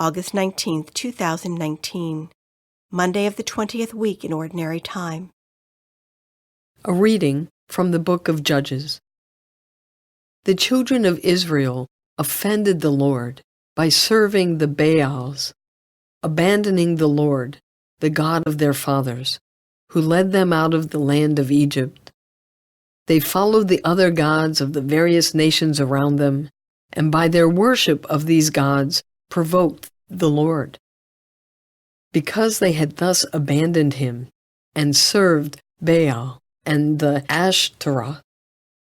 August 19, 2019, Monday of the 20th week in Ordinary Time. A reading from the book of Judges. The children of Israel offended the Lord by serving the Baals, abandoning the Lord, the God of their fathers, who led them out of the land of Egypt. They followed the other gods of the various nations around them, and by their worship of these gods provoked the Lord. Because they had thus abandoned him and served Baal and the Ashtaroth,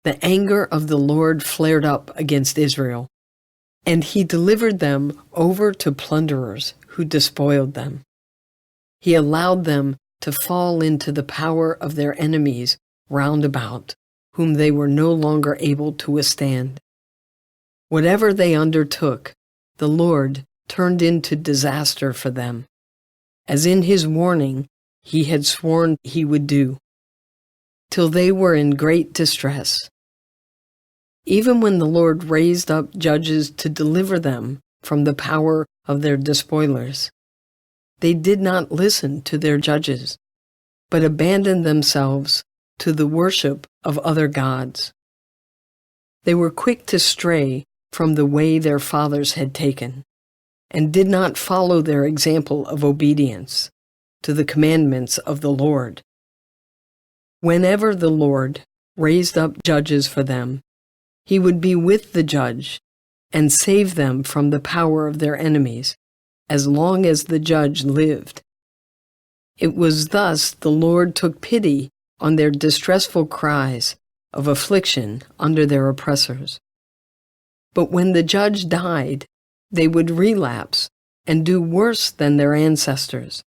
the anger of the Lord flared up against Israel, and he delivered them over to plunderers who despoiled them. He allowed them to fall into the power of their enemies round about, whom they were no longer able to withstand. Whatever they undertook, the Lord turned into disaster for them, as in his warning he had sworn he would do, till they were in great distress. Even when the Lord raised up judges to deliver them from the power of their despoilers, they did not listen to their judges, but abandoned themselves to the worship of other gods. They were quick to stray from the way their fathers had taken, and did not follow their example of obedience to the commandments of the Lord. Whenever the Lord raised up judges for them, he would be with the judge and save them from the power of their enemies, as long as the judge lived. It was thus the Lord took pity on their distressful cries of affliction under their oppressors. But when the judge died, they would relapse and do worse than their ancestors,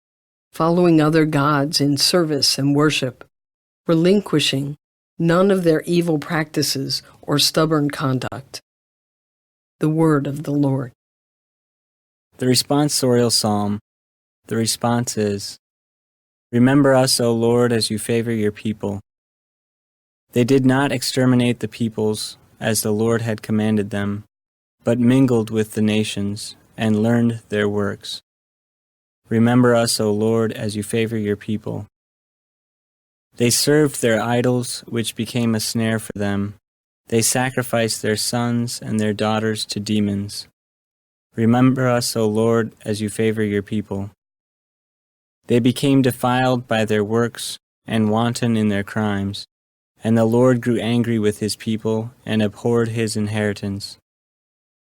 following other gods in service and worship, relinquishing none of their evil practices or stubborn conduct. The word of the Lord. The responsorial psalm. The response is, "Remember us, O Lord, as you favor your people." They did not exterminate the peoples as the Lord had commanded them, but mingled with the nations and learned their works. Remember us, O Lord, as you favor your people. They served their idols, which became a snare for them. They sacrificed their sons and their daughters to demons. Remember us, O Lord, as you favor your people. They became defiled by their works and wanton in their crimes, and the Lord grew angry with his people and abhorred his inheritance.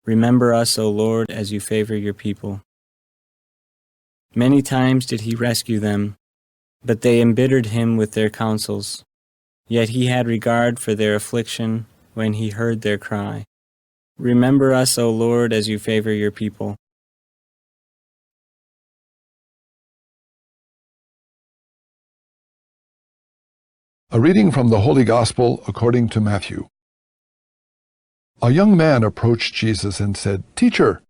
Remember us, O Lord, as you favor your people. Many times did he rescue them, but they embittered him with their counsels. Yet he had regard for their affliction when he heard their cry. Remember us, O Lord, as you favor your people. A reading from the Holy Gospel according to Matthew. A young man approached Jesus and said, "Teacher,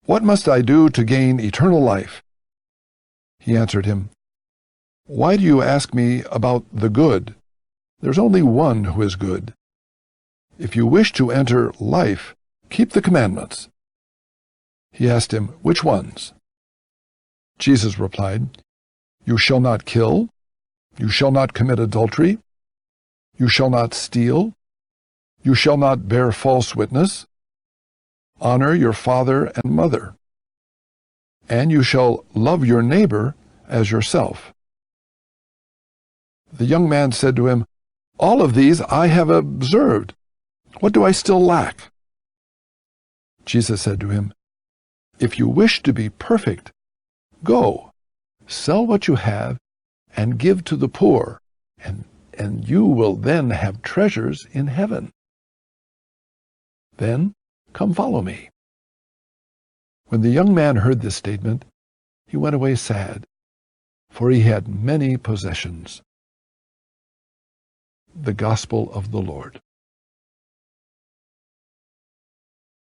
what must I do to gain eternal life?" He answered him, "Why do you ask me about the good? There's only one who is good. If you wish to enter life, keep the commandments." He asked him, "Which ones?" Jesus replied, "You shall not kill. You shall not commit adultery. You shall not steal. You shall not bear false witness. Honor your father and mother. And you shall love your neighbor as yourself." The young man said to him, "All of these I have observed. What do I still lack?" Jesus said to him, "If you wish to be perfect, go, sell what you have and give to the poor, and you will then have treasures in heaven. Then come follow me." When the young man heard this statement, he went away sad, for he had many possessions. The Gospel of the Lord.